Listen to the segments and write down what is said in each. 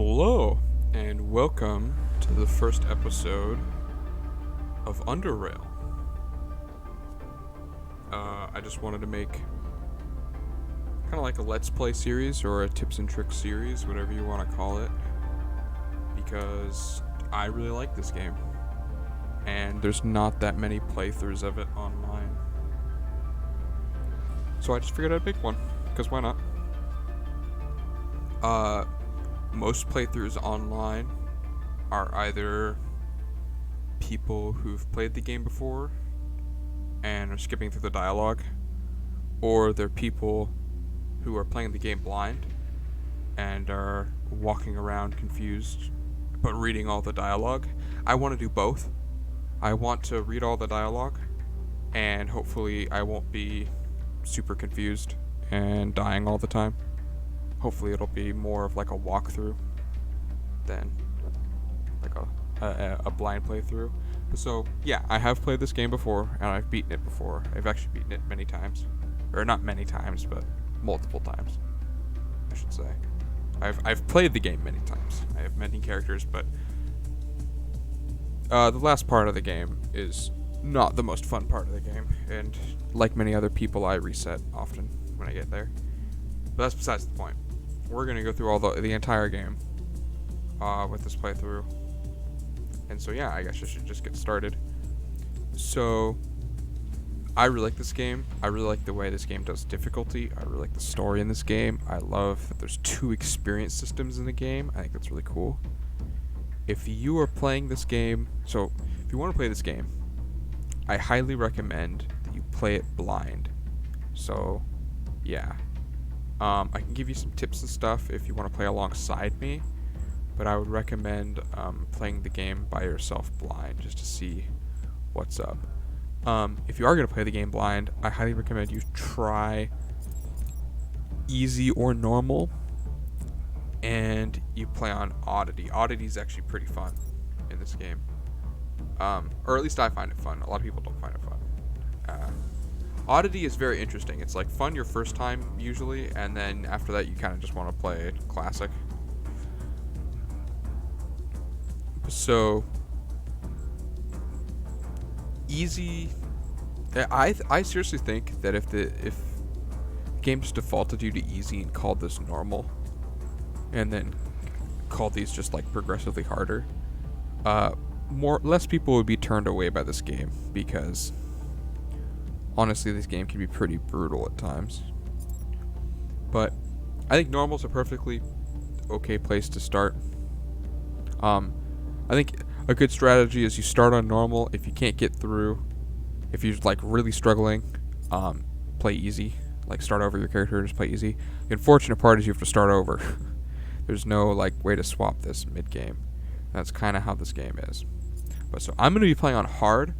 Hello, and welcome to the first episode of Underrail. I just wanted to make kind of like a Let's Play series or a tips and tricks series, whatever you want to call it, because I really like this game, and there's not that many playthroughs of it online. So I just figured I'd make one, because why not? Most playthroughs online are either people who've played the game before and are skipping through the dialogue, or they're people who are playing the game blind and are walking around confused but reading all the dialogue. I want to do both. I want to read all the dialogue, and hopefully I won't be super confused and dying all the time. Hopefully it'll be more of like a walkthrough than like a blind playthrough. So yeah, I have played this game before, and I've beaten it before. I've actually beaten it many times. Or not many times, but multiple times, I should say. I've played the game many times. I have many characters, but the last part of the game is not the most fun part of the game, and like many other people, I reset often when I get there. But that's besides the point. We're gonna go through all the entire game with this playthrough, and so yeah, I guess I should just get started. So I really like this game. I really like the way this game does difficulty. I really like the story in this game. I love that there's 2 experience systems in the game. I think that's really cool. If you are playing this game, so if you want to play this game, I highly recommend that you play it blind. So yeah. I can give you some tips and stuff if you want to play alongside me, but I would recommend playing the game by yourself blind just to see what's up. If you are going to play the game blind, I highly recommend you try easy or normal, and you play on oddity. Oddity is actually pretty fun in this game, or at least I find it fun. A lot of people don't find it fun. Oddity is very interesting. It's like fun your first time usually, and then after that you kind of just want to play classic. So easy. I seriously think that if the game just defaulted you to easy and called this normal, and then called these just like progressively harder, less people would be turned away by this game, because honestly, this game can be pretty brutal at times. But I think normal's a perfectly okay place to start. I think a good strategy is you start on normal. If you can't get through, if you're like really struggling, play easy. Like start over your character and just play easy. The unfortunate part is you have to start over. There's no like way to swap this mid-game. That's kind of how this game is. But so I'm going to be playing on hard.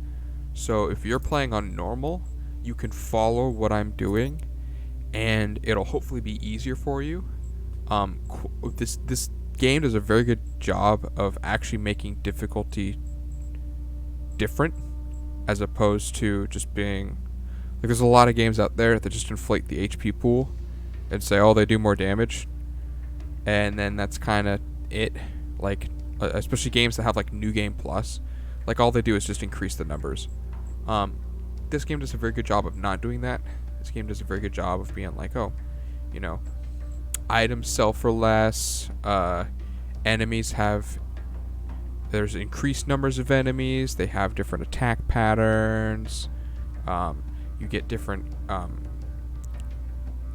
So if you're playing on normal, you can follow what I'm doing, and it'll hopefully be easier for you. This game does a very good job of actually making difficulty different, as opposed to just being like, there's a lot of games out there that just inflate the HP pool and say, oh, they do more damage, and then that's kind of it. Like especially games that have like New Game Plus, like all they do is just increase the numbers. This game does a very good job of not doing that. This game does a very good job of being like, oh, you know, items sell for less, enemies there's increased numbers of enemies, they have different attack patterns, you get different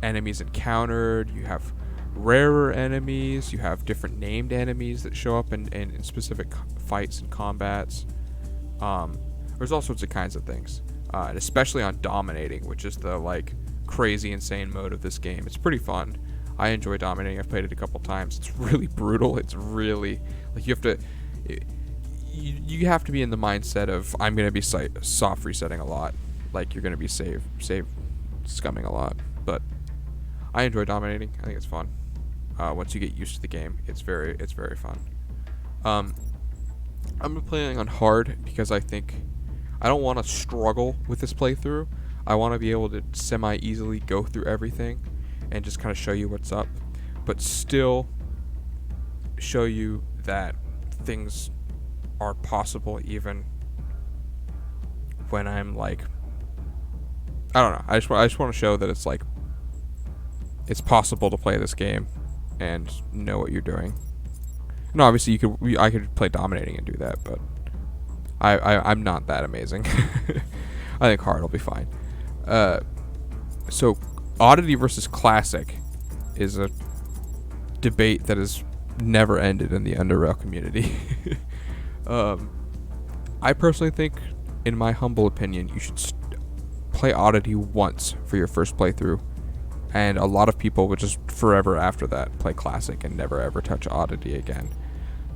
enemies encountered, you have rarer enemies, you have different named enemies that show up in specific fights and combats. There's all sorts of kinds of things. And especially on dominating, which is the like crazy insane mode of this game. It's pretty fun. I enjoy dominating. I've played it a couple times. It's really brutal. It's really like you have to be in the mindset of, I'm gonna be soft resetting a lot. Like you're gonna be save scumming a lot. But I enjoy dominating. I think it's fun. Once you get used to the game, it's very fun. I'm playing on hard because I think I don't want to struggle with this playthrough. I want to be able to semi-easily go through everything and just kind of show you what's up, but still show you that things are possible even when I'm like, I don't know. I just want to show that it's like it's possible to play this game and know what you're doing. No, obviously I could play dominating and do that, but I'm not that amazing. I think hard will be fine. So oddity versus classic is a debate that has never ended in the Underrail community. I personally think, in my humble opinion, you should play oddity once for your first playthrough, and a lot of people would just forever after that play classic and never ever touch oddity again.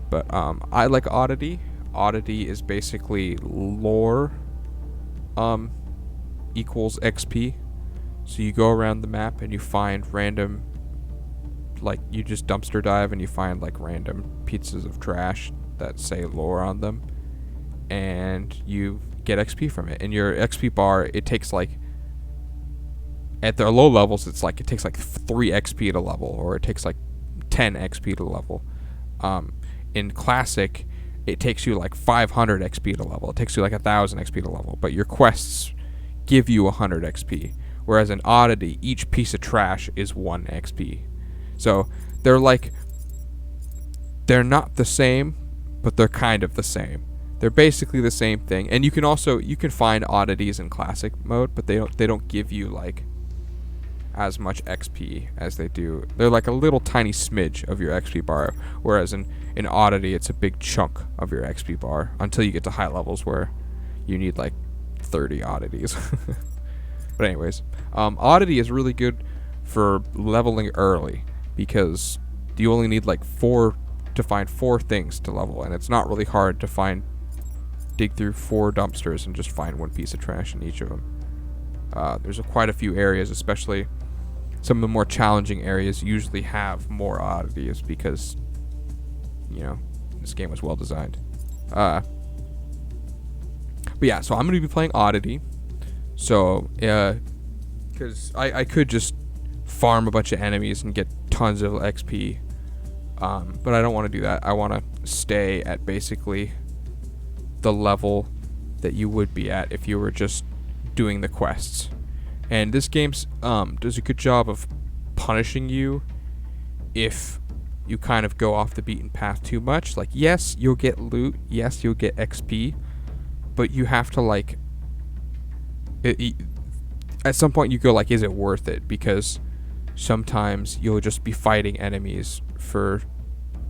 But I like oddity. Oddity is basically lore equals XP. So you go around the map and you find random, like, you just dumpster dive and you find like random pieces of trash that say lore on them, and you get XP from it. And your XP bar, it takes like, at the low levels, it's like it takes like 3 XP to level, or it takes like 10 XP to level. In classic, it takes you like 500 XP to level. It takes you like 1,000 XP to level, but your quests give you 100 XP. Whereas in oddity, each piece of trash is 1 XP. So they're not the same, but they're kind of the same. They're basically the same thing. And you can find oddities in classic mode, but they don't give you like as much XP as they do. They're like a little tiny smidge of your XP bar, whereas in oddity it's a big chunk of your XP bar until you get to high levels where you need like 30 oddities. But anyways, oddity is really good for leveling early because you only need like 4 to find 4 things to level, and it's not really hard to dig through 4 dumpsters and just find 1 piece of trash in each of them. There's quite a few areas, especially some of the more challenging areas usually have more oddities because, you know, this game was well designed. But yeah, so I'm going to be playing oddity. So, because I could just farm a bunch of enemies and get tons of XP, but I don't want to do that. I want to stay at basically the level that you would be at if you were just doing the quests. And this game does a good job of punishing you if you kind of go off the beaten path too much. Like, yes, you'll get loot, yes, you'll get XP, but you have to like at some point you go like, is it worth it? Because sometimes you'll just be fighting enemies for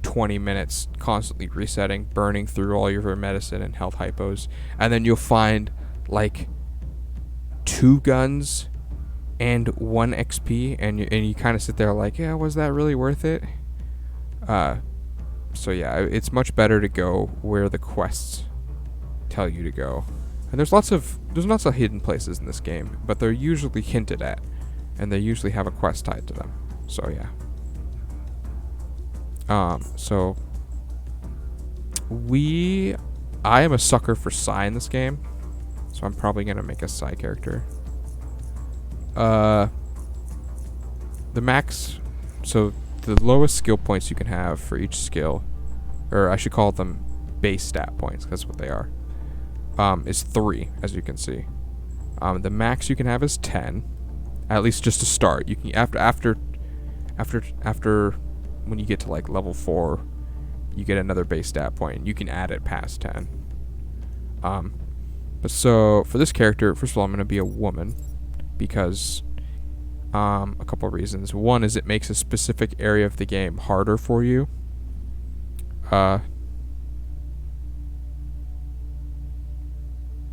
20 minutes, constantly resetting, burning through all your medicine and health hypos, and then you'll find like 2 guns and 1 XP, and you kind of sit there like, yeah, was that really worth it? So yeah, it's much better to go where the quests tell you to go. And there's lots of hidden places in this game, but they're usually hinted at, and they usually have a quest tied to them. So yeah. So I am a sucker for Psy in this game, so I'm probably gonna make a Psy character. The max, so the lowest skill points you can have for each skill, or I should call them base stat points, because that's what they are, is 3, as you can see. The max you can have is 10, at least just to start. You can after when you get to like level 4, you get another base stat point, and you can add it past 10. But so for this character, first of all, I'm gonna be a woman because a couple of reasons. One is it makes a specific area of the game harder for you.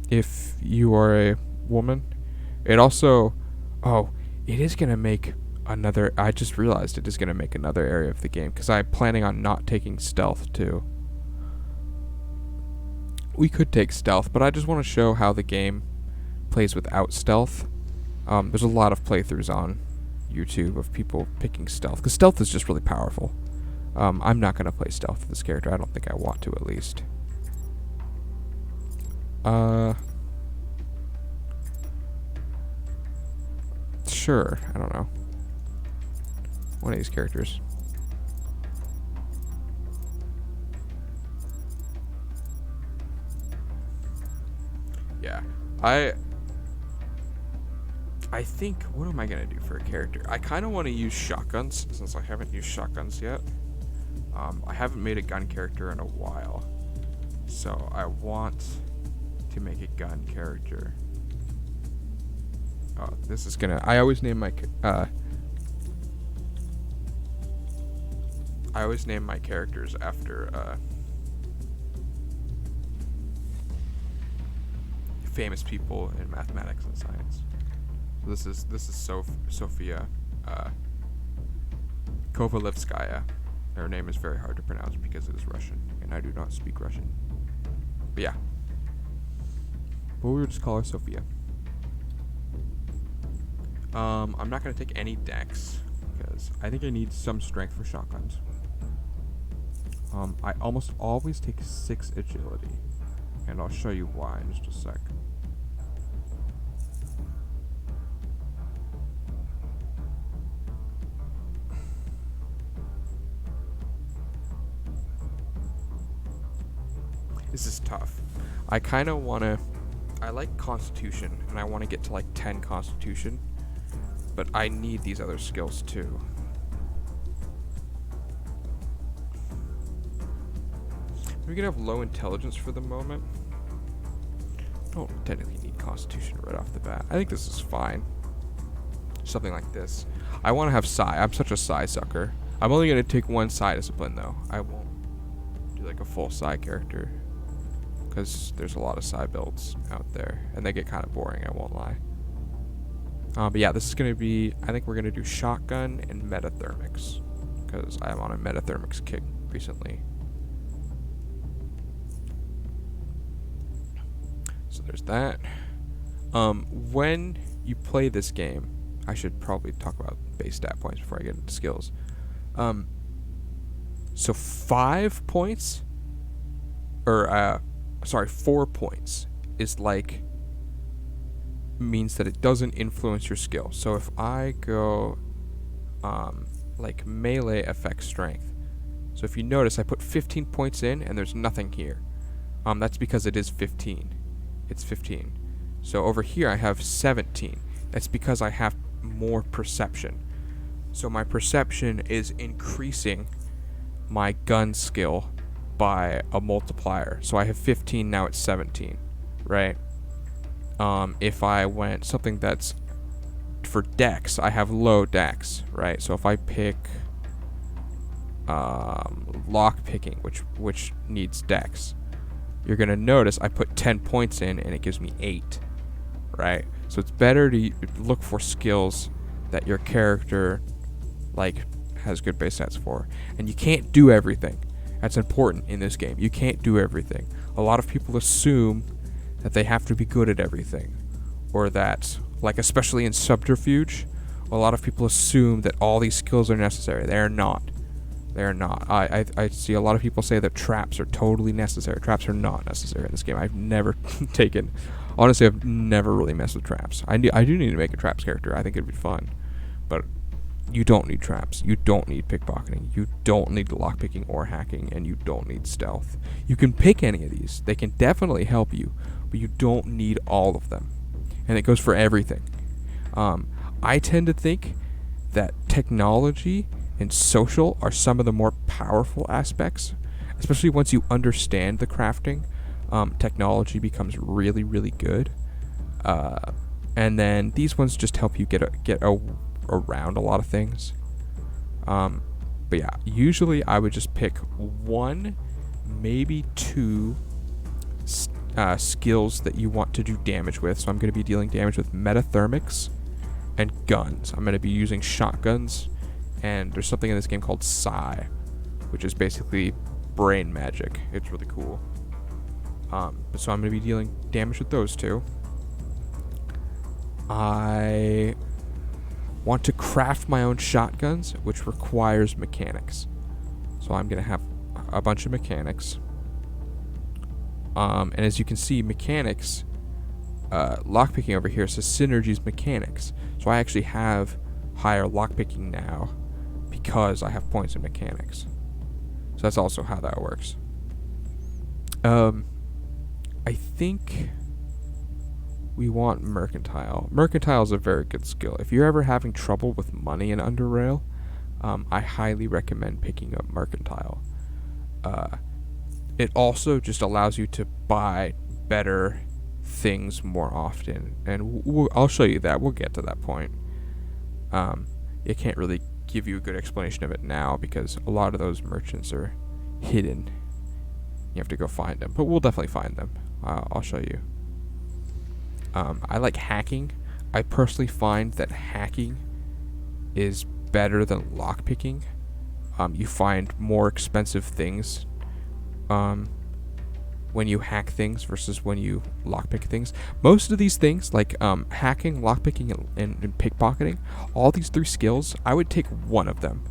If you are a woman. It also, it is going to make another, I just realized it is going to make another area of the game, because I'm planning on not taking stealth too. We could take stealth, but I just want to show how the game plays without stealth. There's a lot of playthroughs on YouTube of people picking stealth, because stealth is just really powerful. I'm not going to play stealth with this character. I don't think I want to, at least. Sure, I don't know. One of these characters. yeah. I I think, what am I gonna do for a character? I kind of want to use shotguns since I haven't used shotguns yet. I haven't made a gun character in a while, so I want to make a gun character. Oh, this is gonna. I always name my characters after famous people in mathematics and science. So this is Sofia Kovalevskaya. Her name is very hard to pronounce because it is Russian, and I do not speak Russian. But yeah, but we'll just call her Sofia. I'm not gonna take any dex because I think I need some strength for shotguns. I almost always take 6 agility, and I'll show you why in just a sec. This is tough. I kind of want to. I like Constitution, and I want to get to like 10 Constitution, but I need these other skills too. We're gonna have low intelligence for the moment. Don't technically need Constitution right off the bat. I think this is fine. Something like this. I want to have Psi. I'm such a Psi sucker. I'm only gonna take 1 Psi discipline though. I won't do like a full Psi character, because there's a lot of Psi builds out there, and they get kind of boring, I won't lie. But yeah, this is going to be, I think we're going to do shotgun and metathermics, because I'm on a metathermics kick recently. So there's that. When you play this game, I should probably talk about base stat points before I get into skills. So 5 points, or 4 points is like, means that it doesn't influence your skill. So if I go like melee affects strength. So if you notice, I put 15 points in and there's nothing here. That's because it is 15. It's 15. So over here I have 17. That's because I have more perception. So my perception is increasing my gun skill by a multiplier. So I have 15, now it's 17, right? If I went something that's for dex, I have low dex, right? So if I pick lock picking, which needs dex, you're gonna notice I put 10 points in and it gives me 8, right? So it's better to look for skills that your character like has good base stats for, and you can't do everything. That's important in this game. You can't do everything. A lot of people assume that they have to be good at everything, or that, like especially in Subterfuge, a lot of people assume that all these skills are necessary. They're not. They're not. I see a lot of people say that traps are totally necessary. Traps are not necessary in this game. I've never honestly, I've never really messed with traps. I do need to make a traps character. I think it'd be fun, but you don't need traps. You don't need pickpocketing. You don't need lockpicking or hacking, and you don't need stealth. You can pick any of these. They can definitely help you, but you don't need all of them. And it goes for everything. I tend to think that technology and social are some of the more powerful aspects, especially once you understand the crafting. Technology becomes really, really good. And then these ones just help you get around a lot of things. But yeah, usually I would just pick 1, maybe 2 skills that you want to do damage with. So I'm going to be dealing damage with metathermics and guns. I'm going to be using shotguns, and there's something in this game called Psi, which is basically brain magic. It's really cool. So I'm going to be dealing damage with those 2. I want to craft my own shotguns, which requires mechanics. So I'm going to have a bunch of mechanics. And as you can see, mechanics, lockpicking over here says synergies mechanics. So I actually have higher lockpicking now because I have points in mechanics. So that's also how that works. I think we want Mercantile. Mercantile is a very good skill. If you're ever having trouble with money in Underrail, I highly recommend picking up Mercantile. It also just allows you to buy better things more often, and I'll show you that. We'll get to that point. I can't really give you a good explanation of it now because a lot of those merchants are hidden. You have to go find them, but we'll definitely find them. I'll show you. I like hacking. I personally find that hacking is better than lockpicking. You find more expensive things when you hack things versus when you lockpick things. Most of these things, like hacking, lockpicking, and pickpocketing, all these 3 skills, I would take one of them.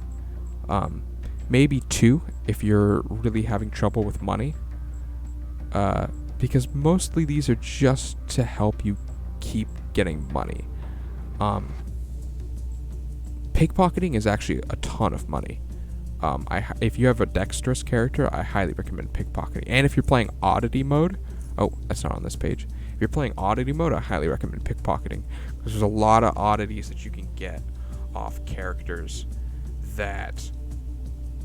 Maybe 2 if you're really having trouble with money. Because mostly these are just to help you keep getting money. Pickpocketing is actually a ton of money. If you have a dexterous character, I highly recommend pickpocketing. And if you're playing oddity mode, that's not on this page. If you're playing oddity mode, I highly recommend pickpocketing because there's a lot of oddities that you can get off characters that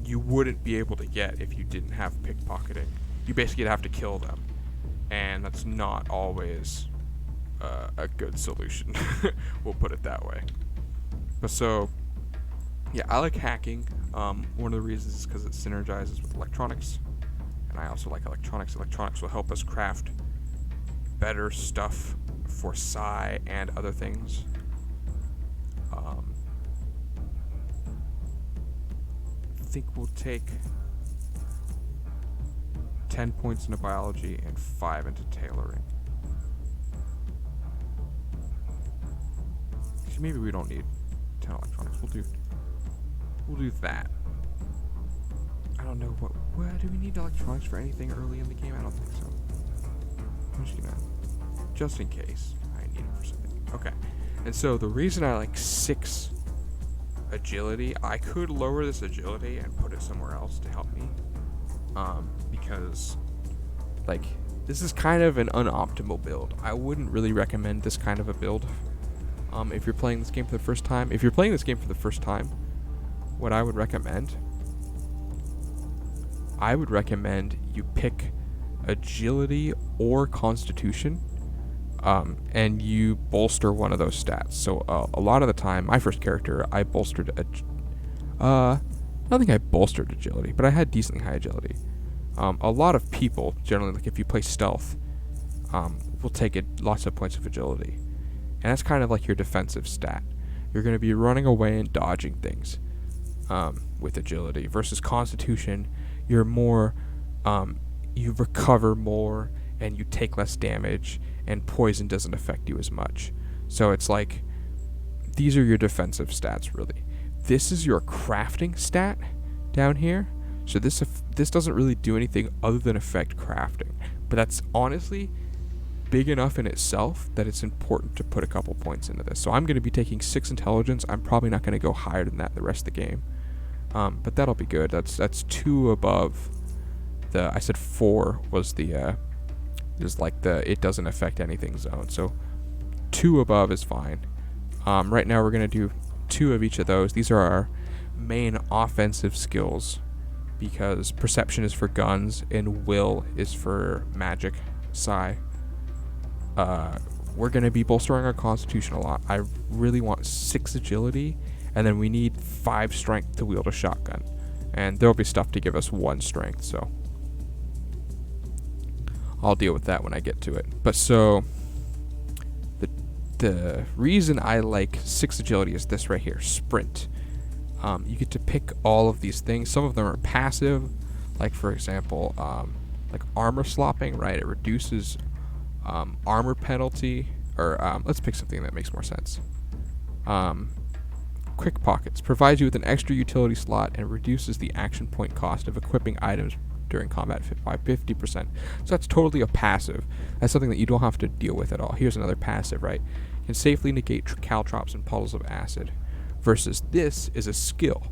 you wouldn't be able to get if you didn't have pickpocketing. You basically have to kill them, and that's not always a good solution. We'll put it that way. But so, yeah, I like hacking. One of the reasons is because it synergizes with electronics, and I also like electronics. Electronics will help us craft better stuff for Psi and other things. I think we'll take 10 points into biology and 5 into tailoring. Actually, maybe we don't need 10 electronics. We'll do that. I don't know what do we need electronics for anything early in the game? I don't think so. I'm just gonna, just in case I need it for something. Okay. And so the reason I like 6 agility, I could lower this agility and put it somewhere else to help me. Because like this is kind of an unoptimal build. I wouldn't really recommend this kind of a build. If you're playing this game for the first time, what I would recommend you pick agility or constitution, and you bolster one of those stats. So a lot of the time, my first character, I bolstered I don't think I bolstered agility, but I had decently high agility. A lot of people, generally, like if you play stealth, will take lots of points of agility. And that's kind of like your defensive stat. You're going to be running away and dodging things with agility. Versus constitution, you're more, you recover more and you take less damage, and poison doesn't affect you as much. So it's like, these are your defensive stats, really. This is your crafting stat down here. So this doesn't really do anything other than affect crafting. But that's honestly big enough in itself that it's important to put a couple points into this. So I'm going to be taking 6 intelligence. I'm probably not going to go higher than that the rest of the game. But that'll be good. That's 2 above I said 4 was the is like the it doesn't affect anything zone. So 2 above is fine. Right now we're going to do 2 of each of those. These are our main offensive skills because perception is for guns and will is for magic, Psi. We're going to be bolstering our constitution a lot. I really want 6 agility, and then we need 5 strength to wield a shotgun. And there'll be stuff to give us 1 strength, so I'll deal with that when I get to it. But so the reason I like 6 agility is this right here, sprint. You get to pick all of these things. Some of them are passive, like for example, like armor slopping, right? It reduces armor penalty, or let's pick something that makes more sense. Quick pockets provides you with an extra utility slot and reduces the action point cost of equipping items during combat by 50%. So that's totally a passive. That's something that you don't have to deal with at all. Here's another passive, right? Can safely negate caltrops and puddles of acid. Versus this is a skill,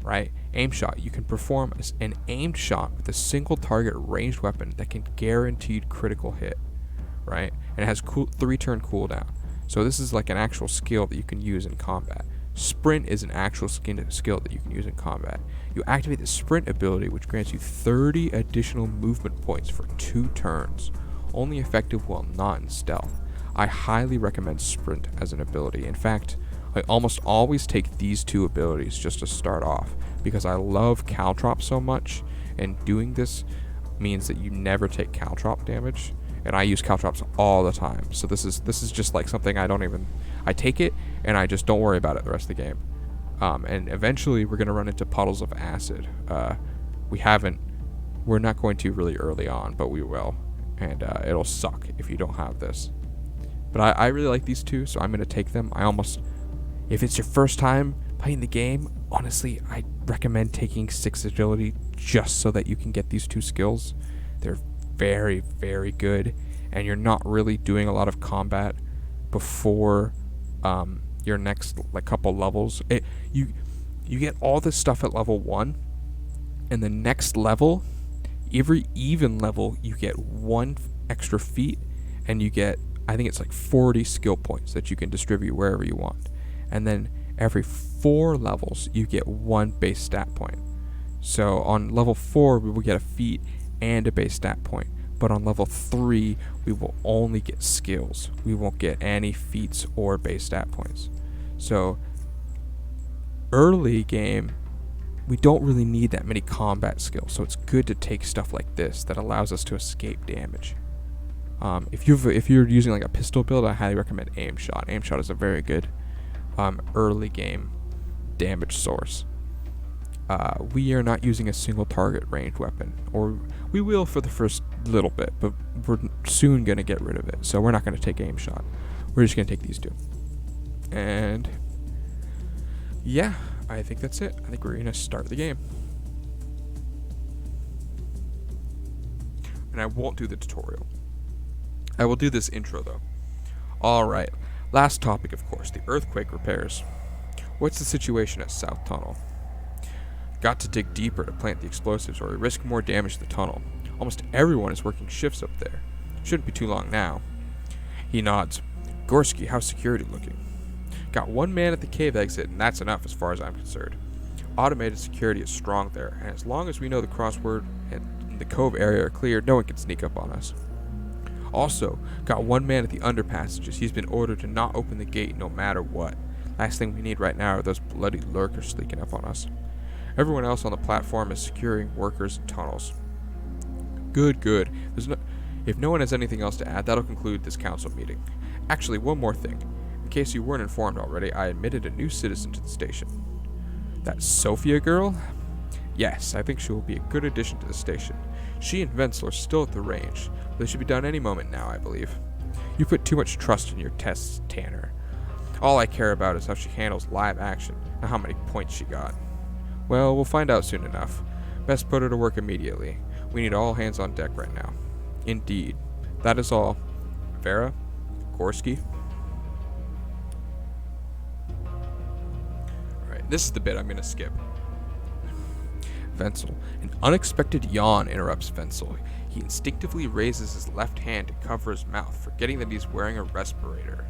right? Aim shot. You can perform an aimed shot with a single target ranged weapon that can guaranteed critical hit. right? And it has 3-turn cooldown. So this is like an actual skill that you can use in combat. Sprint is an actual skill that you can use in combat. You activate the sprint ability, which grants you 30 additional movement points for 2 turns, only effective while not in stealth. I highly recommend sprint as an ability. In fact, I almost always take these 2 abilities just to start off, because I love caltrop so much, and doing this means that you never take caltrop damage, and I use caltrops all the time. So this is just like something I take it and I just don't worry about it the rest of the game. And eventually we're gonna run into puddles of acid. We're not going to really early on, but we will, and it'll suck if you don't have this. But I really like these 2, so I'm gonna take them. If it's your first time playing the game, honestly, I recommend taking 6 agility just so that you can get these 2 skills. They're very, very good, and you're not really doing a lot of combat before your next couple levels. You get all this stuff at level 1, and the next level, every even level, you get 1 extra feat, and you get, I think it's 40 skill points that you can distribute wherever you want. And then every 4 levels, you get 1 base stat point. So on level 4, we will get a feat and a base stat point. But on level 3, we will only get skills. We won't get any feats or base stat points. So early game, we don't really need that many combat skills. So it's good to take stuff like this that allows us to escape damage. If you're using a pistol build, I highly recommend aim shot. Aim shot is a very good early game damage source. We are not using a single target ranged weapon, or we will for the first little bit, but we're soon going to get rid of it, so we're not going to take aim shot. We're just going to take these 2. And yeah, I think that's it. I think we're going to start the game. And I won't do the tutorial. I will do this intro though. Alright, last topic, of course, the earthquake repairs. What's the situation at South Tunnel? Got to dig deeper to plant the explosives or we risk more damage to the tunnel. Almost everyone is working shifts up there. Shouldn't be too long now. He nods. Gorski, how's security looking? Got 1 man at the cave exit, and that's enough as far as I'm concerned. Automated security is strong there, and as long as we know the crossword and the cove area are cleared, no one can sneak up on us. Also, got 1 man at the underpassages. He's been ordered to not open the gate no matter what. Last thing we need right now are those bloody lurkers sneaking up on us. Everyone else on the platform is securing workers and tunnels. Good. If no one has anything else to add, that'll conclude this council meeting. Actually, one more thing. In case you weren't informed already, I admitted a new citizen to the station. That Sophia girl? Yes, I think she will be a good addition to the station. She and Wenzel are still at the range, but they should be done any moment now, I believe. You put too much trust in your tests, Tanner. All I care about is how she handles live action, and how many points she got. Well, we'll find out soon enough. Best put her to work immediately. We need all hands on deck right now. Indeed. That is all. Vera? Gorski? Alright, this is the bit I'm going to skip. Wenzel. An unexpected yawn interrupts Wenzel. He instinctively raises his left hand to cover his mouth, forgetting that he's wearing a respirator.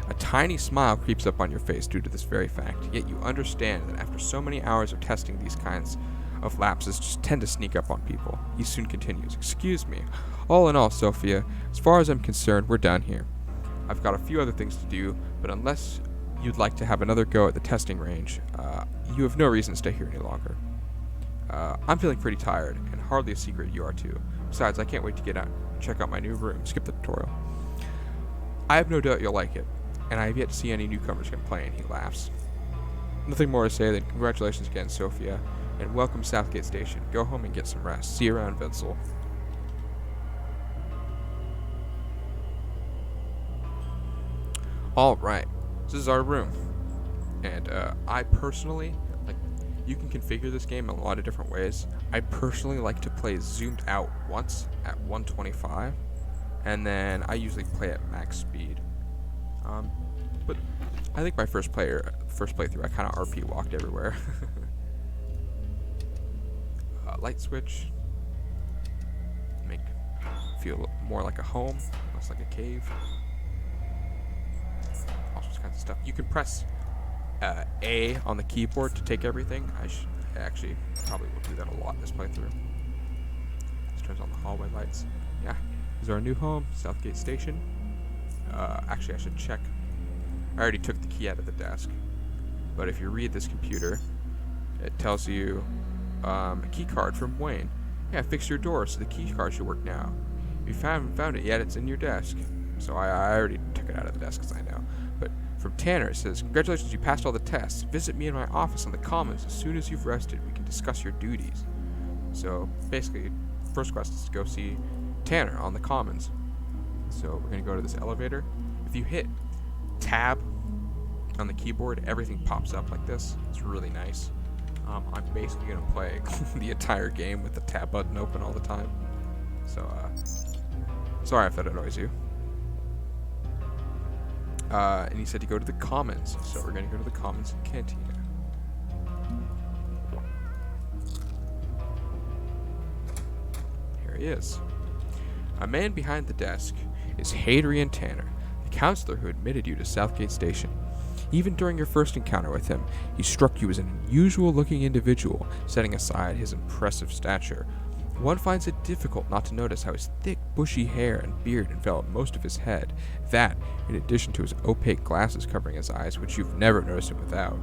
A tiny smile creeps up on your face due to this very fact, yet you understand that after so many hours of testing, these kinds of lapses just tend to sneak up on people. He soon continues, Excuse me. All in all, Sophia, as far as I'm concerned, we're done here. I've got a few other things to do, but unless you'd like to have another go at the testing range, you have no reason to stay here any longer. I'm feeling pretty tired, and hardly a secret you are too. Besides, I can't wait to get out and check out my new room. Skip the tutorial. I have no doubt you'll like it, and I have yet to see any newcomers complain, he laughs. Nothing more to say than congratulations again, Sophia, and welcome Southgate Station. Go home and get some rest. See you around, Wenzel. Alright, this is our room. And I personally, you can configure this game in a lot of different ways. I personally like to play zoomed out once at 125, and then I usually play at max speed. But I think my first playthrough, I kind of RP walked everywhere. Light switch. Make a feel more like a home, less like a cave. All sorts of kinds of stuff. You can press A on the keyboard to take everything. I actually probably will do that a lot this playthrough. This turns on the hallway lights. Yeah, this is our new home, Southgate Station. Actually, I should check. I already took the key out of the desk. But if you read this computer, it tells you a key card from Wayne. Yeah, fix your door so the key card should work now. If you haven't found it yet, it's in your desk. So I already took it out of the desk because I know. But from Tanner, it says, congratulations, you passed all the tests. Visit me in my office on the Commons. As soon as you've rested, we can discuss your duties. So basically, first quest is to go see Tanner on the Commons. So we're going to go to this elevator. If you hit tab on the keyboard, everything pops up like this. It's really nice. I'm basically going to play the entire game with the tab button open all the time. So, sorry if that annoys you. And he said to go to the Commons, so we're going to go to the Commons Cantina. Here he is. A man behind the desk is Hadrian Tanner, the counselor who admitted you to Southgate Station. Even during your first encounter with him, he struck you as an unusual-looking individual, setting aside his impressive stature. One finds it difficult not to notice how his thick, bushy hair and beard envelop most of his head. That, in addition to his opaque glasses covering his eyes, which you've never noticed him without,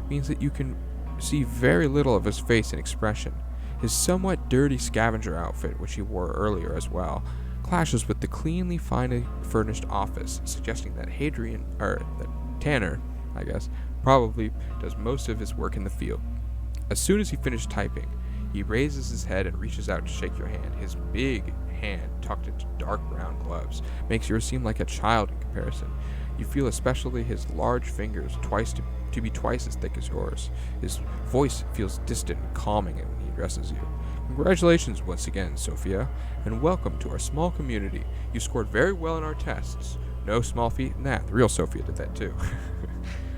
means that you can see very little of his face and expression. His somewhat dirty scavenger outfit, which he wore earlier as well, clashes with the cleanly, finely furnished office, suggesting that Tanner, I guess, probably does most of his work in the field. As soon as he finished typing, he raises his head and reaches out to shake your hand. His big hand, tucked into dark brown gloves, makes yours seem like a child in comparison. You feel especially his large fingers to be twice as thick as yours. His voice feels distant and calming when he addresses you. Congratulations once again, Sophia, and welcome to our small community. You scored very well in our tests. No small feat in that. The real Sophia did that too.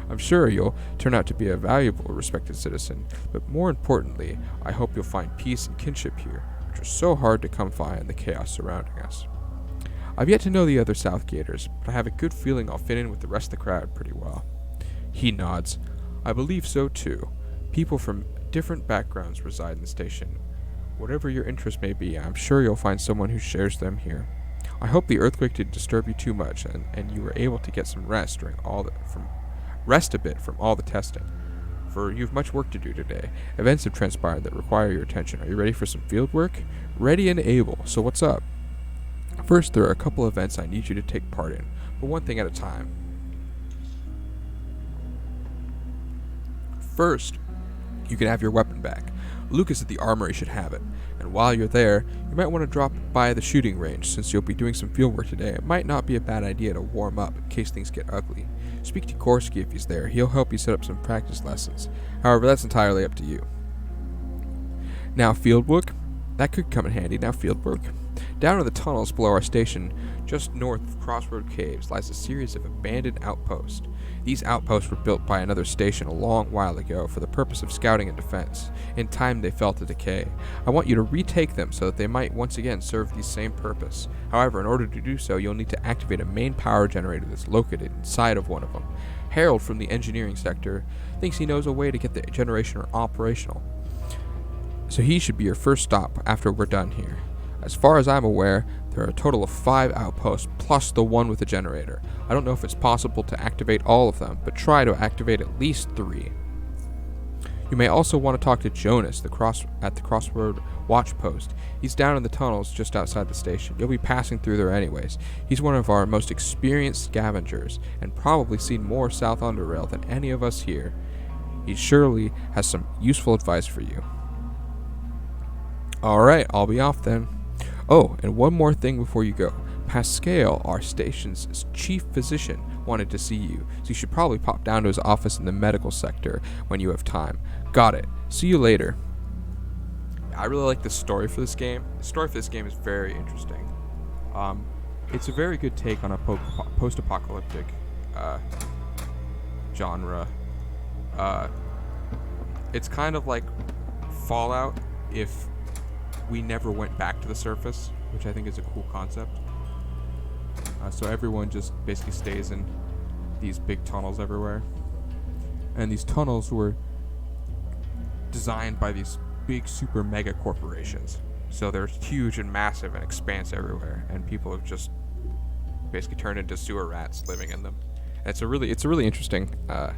I'm sure you'll turn out to be a valuable, respected citizen, but more importantly, I hope you'll find peace and kinship here, which are so hard to come by in the chaos surrounding us. I've yet to know the other Southgaters, but I have a good feeling I'll fit in with the rest of the crowd pretty well. He nods. I believe so too. People from different backgrounds reside in the station. Whatever your interest may be, I'm sure you'll find someone who shares them here. I hope the earthquake didn't disturb you too much, and you were able to get some rest rest a bit from all the testing, for you've much work to do today. Events have transpired that require your attention. Are you ready for some field work? Ready and able, so what's up? First, there are a couple events I need you to take part in, but one thing at a time. First, you can have your weapon back. Lucas at the armory should have it, and while you're there, you might want to drop by the shooting range. Since you'll be doing some field work today, it might not be a bad idea to warm up in case things get ugly. Speak to Korski if he's there. He'll help you set up some practice lessons. However, that's entirely up to you. Now, field work. That could come in handy. Now, field work. Down in the tunnels below our station, just north of Crossroad Caves, lies a series of abandoned outposts. These outposts were built by another station a long while ago for the purpose of scouting and defense. In time, they fell to decay. I want you to retake them so that they might once again serve the same purpose. However, in order to do so, you'll need to activate a main power generator that's located inside of one of them. Harold from the engineering sector thinks he knows a way to get the generator operational, so he should be your first stop after we're done here. As far as I'm aware, there are a total of 5 outposts plus the one with the generator. I don't know if it's possible to activate all of them, but try to activate at least 3. You may also want to talk to Jonas at the Crossroad Watch Post. He's down in the tunnels just outside the station. You'll be passing through there anyways. He's one of our most experienced scavengers, and probably seen more South Underrail than any of us here. He surely has some useful advice for you. Alright, I'll be off then. Oh, and one more thing before you go. Pascal, our station's chief physician, wanted to see you, so you should probably pop down to his office in the medical sector when you have time. Got it. See you later. I really like the story for this game. The story for this game is very interesting. It's a very good take on a post-apocalyptic genre. It's kind of like Fallout if we never went back to the surface, which I think is a cool concept. So everyone just basically stays in these big tunnels everywhere. And these tunnels were designed by these big super mega corporations. So they're huge and massive and expanse everywhere, and people have just basically turned into sewer rats living in them. And it's a really interesting. And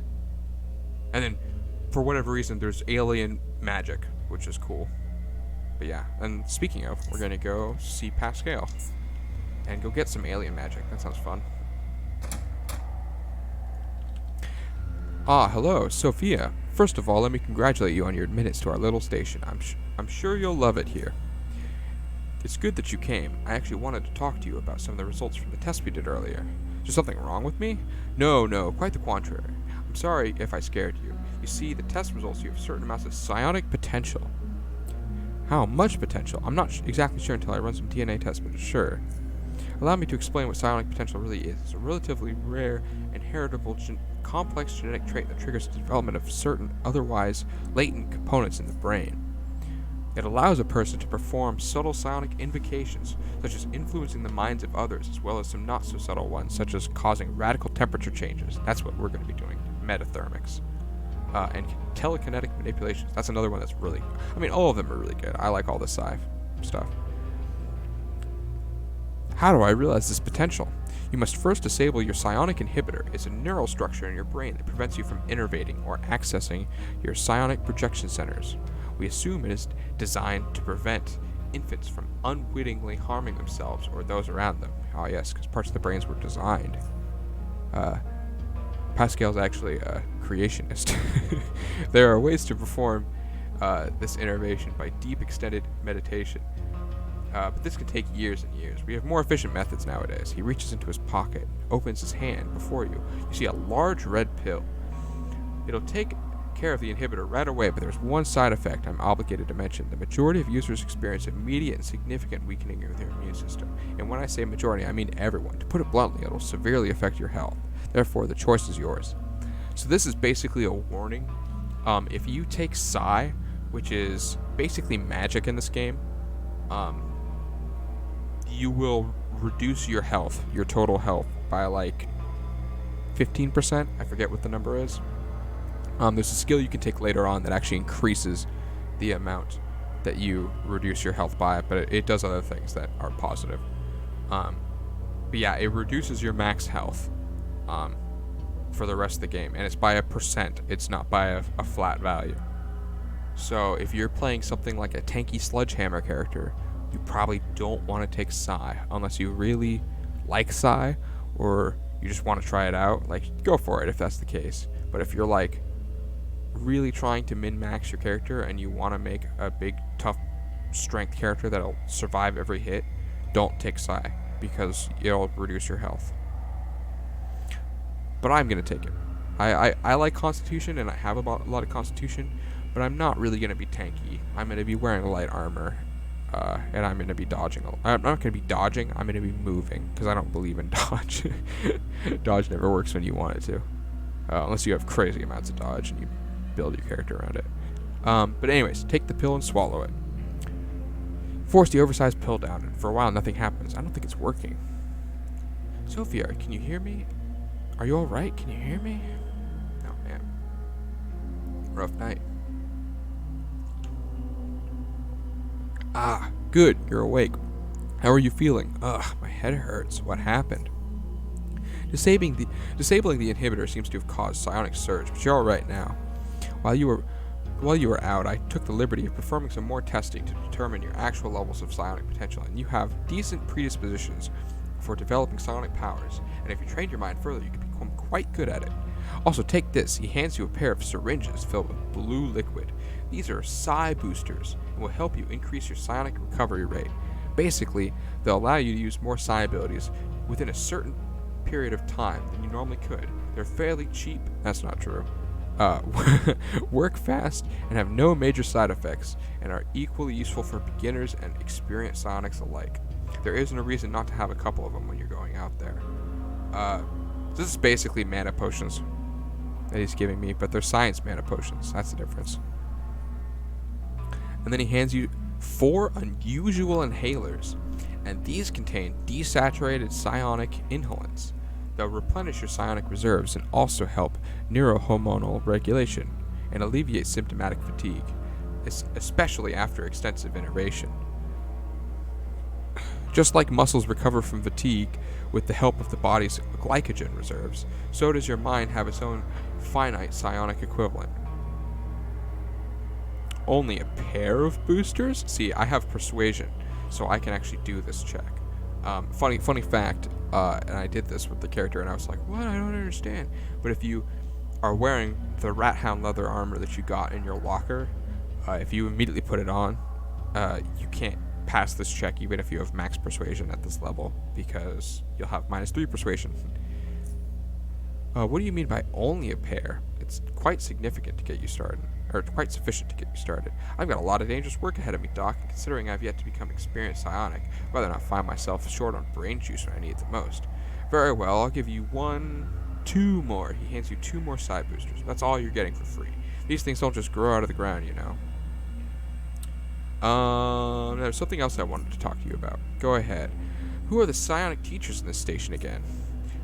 then, for whatever reason, there's alien magic, which is cool. But yeah, and speaking of, we're gonna go see Pascal and go get some alien magic. That sounds fun. Ah, hello, Sophia. First of all, let me congratulate you on your admittance to our little station. I'm sure you'll love it here. It's good that you came. I actually wanted to talk to you about some of the results from the test we did earlier. Is there something wrong with me? No, quite the contrary. I'm sorry if I scared you. You see, the test results you have certain amounts of psionic potential. How much potential? I'm not exactly sure until I run some DNA tests, but sure. Allow me to explain what psionic potential really is. It's a relatively rare, inheritable, complex genetic trait that triggers the development of certain otherwise latent components in the brain. It allows a person to perform subtle psionic invocations, such as influencing the minds of others, as well as some not-so-subtle ones, such as causing radical temperature changes. That's what we're going to be doing, metathermics. And telekinetic manipulations. That's another one that's really... I mean, all of them are really good. I like all the sci stuff. How do I realize this potential? You must first disable your psionic inhibitor. It's a neural structure in your brain that prevents you from innervating or accessing your psionic projection centers. We assume it is designed to prevent infants from unwittingly harming themselves or those around them. Oh yes, because parts of the brains were designed. Pascal's actually a creationist. There are ways to perform this innervation by deep extended meditation. But this can take years and years. We have more efficient methods nowadays. He reaches into his pocket, opens his hand before you. You see a large red pill. It'll take care of the inhibitor right away, but there's one side effect I'm obligated to mention. The majority of users experience immediate and significant weakening of their immune system. And when I say majority, I mean everyone. To put it bluntly, it'll severely affect your health. Therefore, the choice is yours. So this is basically a warning. If you take Psi, which is basically magic in this game, you will reduce your health, your total health, by like 15%. I forget what the number is. There's a skill you can take later on that actually increases the amount that you reduce your health by, but it does other things that are positive. But yeah, it reduces your max health for the rest of the game, and it's by a percent. It's not by a flat value. So if you're playing something like a tanky sledgehammer character, you probably don't want to take Psi unless you really like Psi or you just want to try it out. Like, go for it if that's the case. But if you're like really trying to min-max your character and you want to make a big, tough strength character that'll survive every hit, don't take Psi because it'll reduce your health. But I'm going to take it. I like Constitution and I have a lot of Constitution, but I'm not really going to be tanky. I'm going to be wearing light armor. And I'm going to be dodging. I'm not going to be dodging. I'm going to be moving because I don't believe in dodge. Dodge never works when you want it to. Unless you have crazy amounts of dodge and you build your character around it. But anyways, take the pill and swallow it. Force the oversized pill down, and for a while nothing happens. I don't think it's working. Sophia, can you hear me? Are you alright? Can you hear me? Oh, man. Rough night. Ah, good, you're awake. How are you feeling? Ugh, my head hurts. What happened? Disabling the inhibitor seems to have caused psionic surge, but you're alright now. While you were out, I took the liberty of performing some more testing to determine your actual levels of psionic potential, and you have decent predispositions for developing psionic powers, and if you trained your mind further, you could become quite good at it. Also, take this. He hands you a pair of syringes filled with blue liquid. These are psi boosters and will help you increase your psionic recovery rate. Basically, they'll allow you to use more psi abilities within a certain period of time than you normally could. They're fairly cheap. That's not true. Work fast and have no major side effects and are equally useful for beginners and experienced psionics alike. There isn't a reason not to have a couple of them when you're going out there. This is basically mana potions that he's giving me, but they're science mana potions. That's the difference. And then he hands you 4 unusual inhalers, and these contain desaturated psionic inhalants. They'll replenish your psionic reserves and also help neurohormonal regulation and alleviate symptomatic fatigue, especially after extensive innervation. Just like muscles recover from fatigue with the help of the body's glycogen reserves, so does your mind have its own finite psionic equivalent. Only a pair of boosters? See, I have persuasion, so I can actually do this check. Funny fact, and I did this with the character, and I was like, what? I don't understand. But if you are wearing the Rat Hound leather armor that you got in your locker, if you immediately put it on, you can't pass this check even if you have max persuasion at this level, because you'll have -3 persuasion. What do you mean by only a pair? It's quite significant to get you started, or quite sufficient to get you started. I've got a lot of dangerous work ahead of me, Doc, and considering I've yet to become experienced psionic, I'd rather not find myself short on brain juice when I need it the most. Very well, I'll give you 2 more. He hands you 2 more side boosters. That's all you're getting for free. These things don't just grow out of the ground, you know. There's something else I wanted to talk to you about. Go ahead. Who are the psionic teachers in this station again?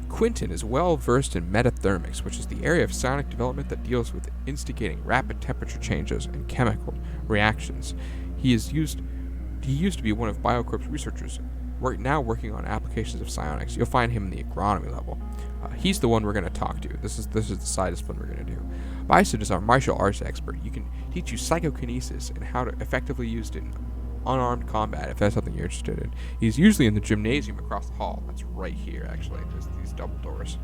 Quentin is well versed in metathermics, which is the area of psionic development that deals with instigating rapid temperature changes and chemical reactions. He used to be one of BioCorp's researchers, now working on applications of psionics. You'll find him in the agronomy level. He's the one we're going to talk to. This is the side discipline we're going to do. Bison is our martial arts expert. He can teach you psychokinesis and how to effectively use it in unarmed combat, if that's something you're interested in. He's usually in the gymnasium across the hall. That's right here, actually. There's these double doors.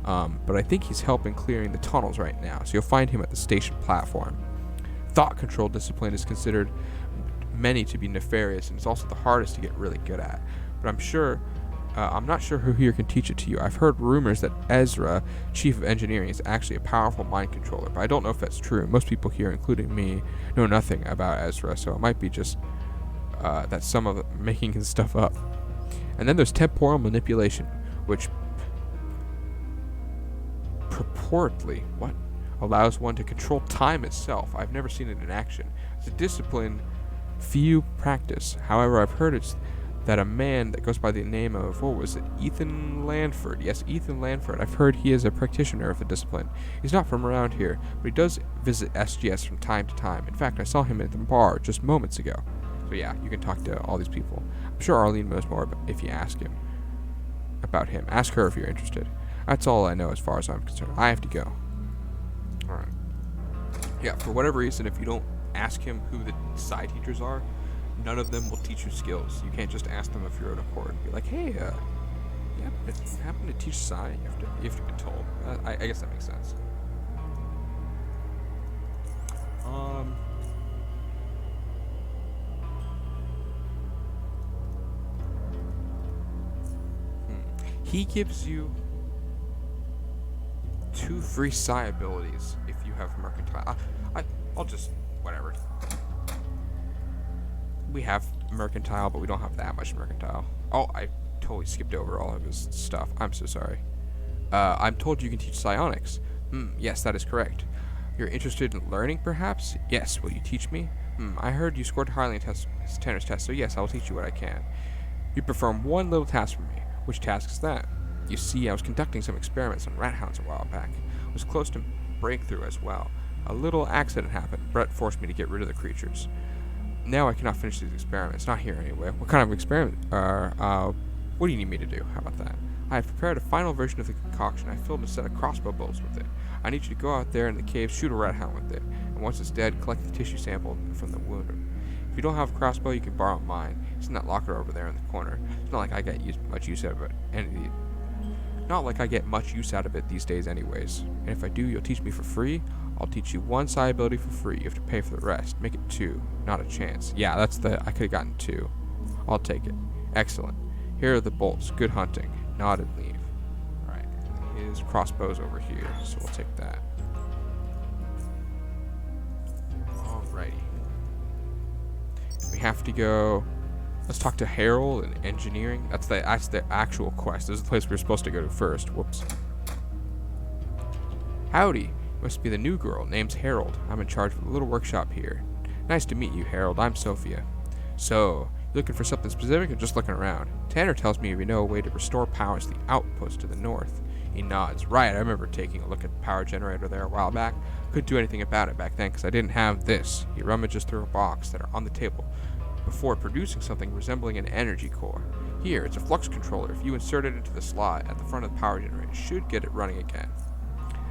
But I think he's helping clearing the tunnels right now, so you'll find him at the station platform. Thought control discipline is considered many to be nefarious, and it's also the hardest to get really good at. But I'm not sure who here can teach it to you. I've heard rumors that Ezra, chief of engineering, is actually a powerful mind controller, but I don't know if that's true. Most people here, including me, know nothing about Ezra, so it might be just that some of them making his stuff up. And then there's temporal manipulation, which purportedly allows one to control time itself. I've never seen it in action. It's a discipline few practice. However, I've heard that a man that goes by the name of, Ethan Lanford. Yes, Ethan Lanford. I've heard he is a practitioner of the discipline. He's not from around here, but he does visit SGS from time to time. In fact, I saw him at the bar just moments ago. So yeah, you can talk to all these people. I'm sure Arlene knows more if you ask him about him. Ask her if you're interested. That's all I know as far as I'm concerned. I have to go. Alright. Yeah, for whatever reason, if you don't ask him who the side teachers are, none of them will teach you skills. You can't just ask them of your own accord. Be like, hey, yeah, if you happen to teach psi, you have to be told. I guess that makes sense. He gives you 2 free psi abilities if you have mercantile. I'll just whatever. We have mercantile, but we don't have that much mercantile. Oh, I totally skipped over all of his stuff. I'm so sorry. I'm told you can teach psionics. Yes, that is correct. You're interested in learning, perhaps? Yes, will you teach me? I heard you scored highly in Tanner's test, so yes, I will teach you what I can. You perform one little task for me. Which task is that? You see, I was conducting some experiments on rat hounds a while back. I was close to breakthrough as well. A little accident happened. Brett forced me to get rid of the creatures. Now I cannot finish these experiments. Not here anyway. What kind of experiment? What do you need me to do? How about that? I have prepared a final version of the concoction. I filled a set of crossbow bolts with it. I need you to go out there in the cave, shoot a rat hound with it, and once it's dead, collect the tissue sample from the wound. If you don't have a crossbow, you can borrow mine. It's in that locker over there in the corner. It's not like I get much use out of it. Not like I get much use out of it these days anyways. And if I do, you'll teach me for free. I'll teach you 1 psi ability for free. You have to pay for the rest. Make it 2. Not a chance. Yeah, I could have gotten 2. I'll take it. Excellent. Here are the bolts. Good hunting. Nod and leave. Alright. His crossbow's over here, so we'll take that. Alrighty. We have to go. Let's talk to Harold in engineering. That's the actual quest. This is the place we're supposed to go to first. Whoops. Howdy. Must be the new girl. Name's Harold. I'm in charge of the little workshop here. Nice to meet you, Harold. I'm Sophia. So, looking for something specific or just looking around? Tanner tells me we know a way to restore power to the outpost to the north. He nods. Right, I remember taking a look at the power generator there a while back. Couldn't do anything about it back then because I didn't have this. He rummages through a box that are on the table before producing something resembling an energy core. Here, it's a flux controller. If you insert it into the slot at the front of the power generator, it should get it running again.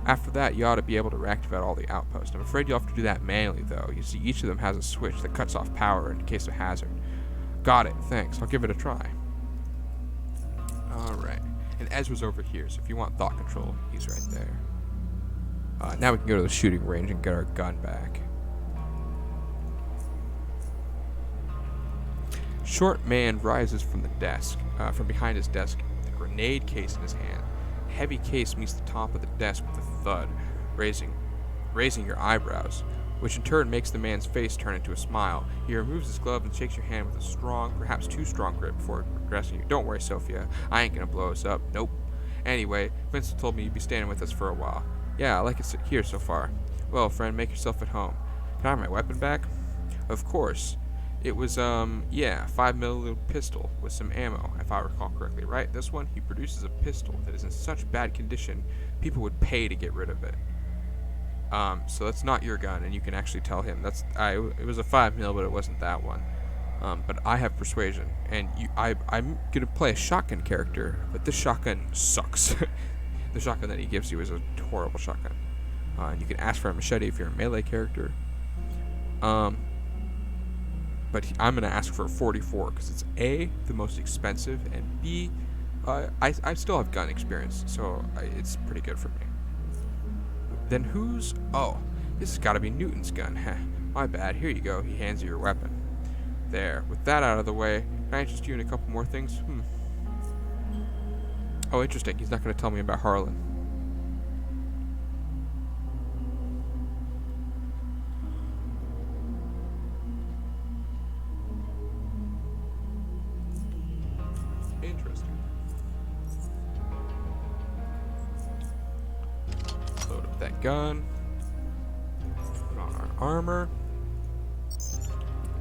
After that, you ought to be able to reactivate all the outposts. I'm afraid you'll have to do that manually, though. You see, each of them has a switch that cuts off power in case of hazard. Got it, thanks. I'll give it a try. Alright. And Ezra's over here, so if you want thought control, he's right there. Now we can go to the shooting range and get our gun back. Short man rises from the desk, from behind his desk, with a grenade case in his hand. Heavy case meets the top of the desk with a thud, raising your eyebrows, which in turn makes the man's face turn into a smile. He removes his glove and shakes your hand with a strong, perhaps too strong grip before addressing you. Don't worry, Sophia. I ain't gonna blow us up. Nope. Anyway, Vincent told me you'd be staying with us for a while. Yeah, I like it here so far. Well, friend, make yourself at home. Can I have my weapon back? Of course. It was, 5mm pistol with some ammo, if I recall correctly, right? This one, he produces a pistol that is in such bad condition, people would pay to get rid of it. So that's not your gun, and you can actually tell him. It was a 5mm, but it wasn't that one. But I have persuasion, and I'm gonna play a shotgun character, but this shotgun sucks. The shotgun that he gives you is a horrible shotgun. And you can ask for a machete if you're a melee character. But I'm going to ask for a 44 because it's A, the most expensive, and B, I still have gun experience, so it's pretty good for me. Then whose? Oh, this has got to be Newton's gun. Heh, my bad. Here you go. He hands you your weapon. There. With that out of the way, can I interest you in a couple more things? Oh, interesting. He's not going to tell me about Harlan. Interesting. Load up that gun. Put on our armor.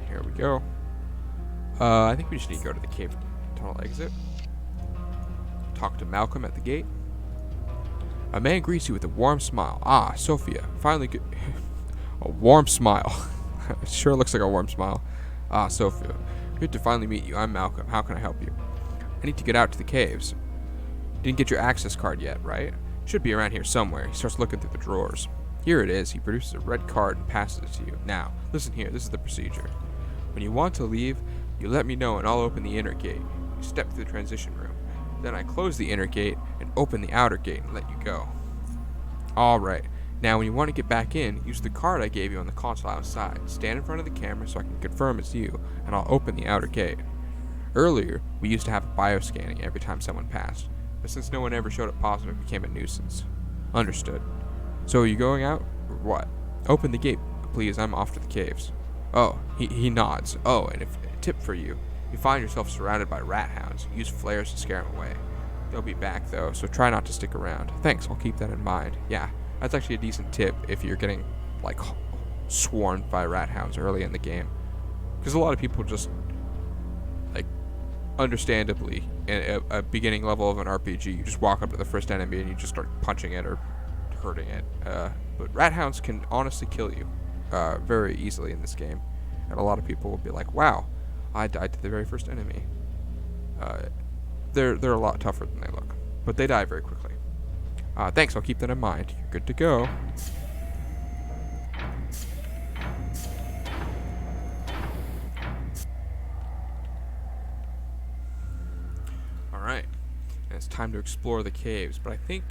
Here we go. I think we just need to go to the cave tunnel exit. Talk to Malcolm at the gate. A man greets you with a warm smile. Ah, Sophia. Finally good. A warm smile. It sure looks like a warm smile. Ah, Sophia. Good to finally meet you. I'm Malcolm. How can I help you? I need to get out to the caves. Didn't get your access card yet, right? Should be around here somewhere. He starts looking through the drawers. Here it is. He produces a red card and passes it to you. Now, listen here. This is the procedure. When you want to leave, you let me know and I'll open the inner gate. You step through the transition room. Then I close the inner gate and open the outer gate and let you go. Alright. Now, when you want to get back in, use the card I gave you on the console outside. Stand in front of the camera so I can confirm it's you, and I'll open the outer gate. Earlier, we used to have bioscanning every time someone passed, but since no one ever showed up positive, it became a nuisance. Understood. So are you going out, or what? Open the gate, please. I'm off to the caves. Oh, he nods. Oh, and a tip for you. If you find yourself surrounded by rat hounds, use flares to scare them away. They'll be back, though, so try not to stick around. Thanks, I'll keep that in mind. Yeah, that's actually a decent tip if you're getting, like, swarmed by rat hounds early in the game. Because a lot of people just, like, understandably, in a beginning level of an RPG, you just walk up to the first enemy and you just start punching it or hurting it. But rat hounds can honestly kill you very easily in this game. And a lot of people will be like, wow, I died to the very first enemy. They're a lot tougher than they look, but they die very quickly. Thanks, I'll keep that in mind. You're good to go. Alright, and it's time to explore the caves, but I think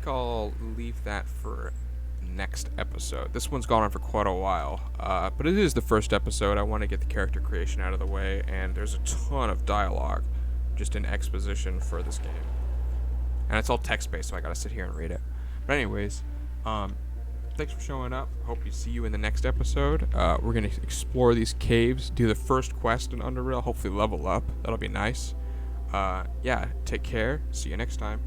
I'll leave that for next episode. This one's gone on for quite a while, but it is the first episode. I want to get the character creation out of the way, and there's a ton of dialogue just in exposition for this game. And it's all text-based, so I gotta sit here and read it. But anyways, thanks for showing up. Hope to see you in the next episode. We're gonna explore these caves, do the first quest in Underrail, hopefully level up. That'll be nice. Yeah, take care. See you next time.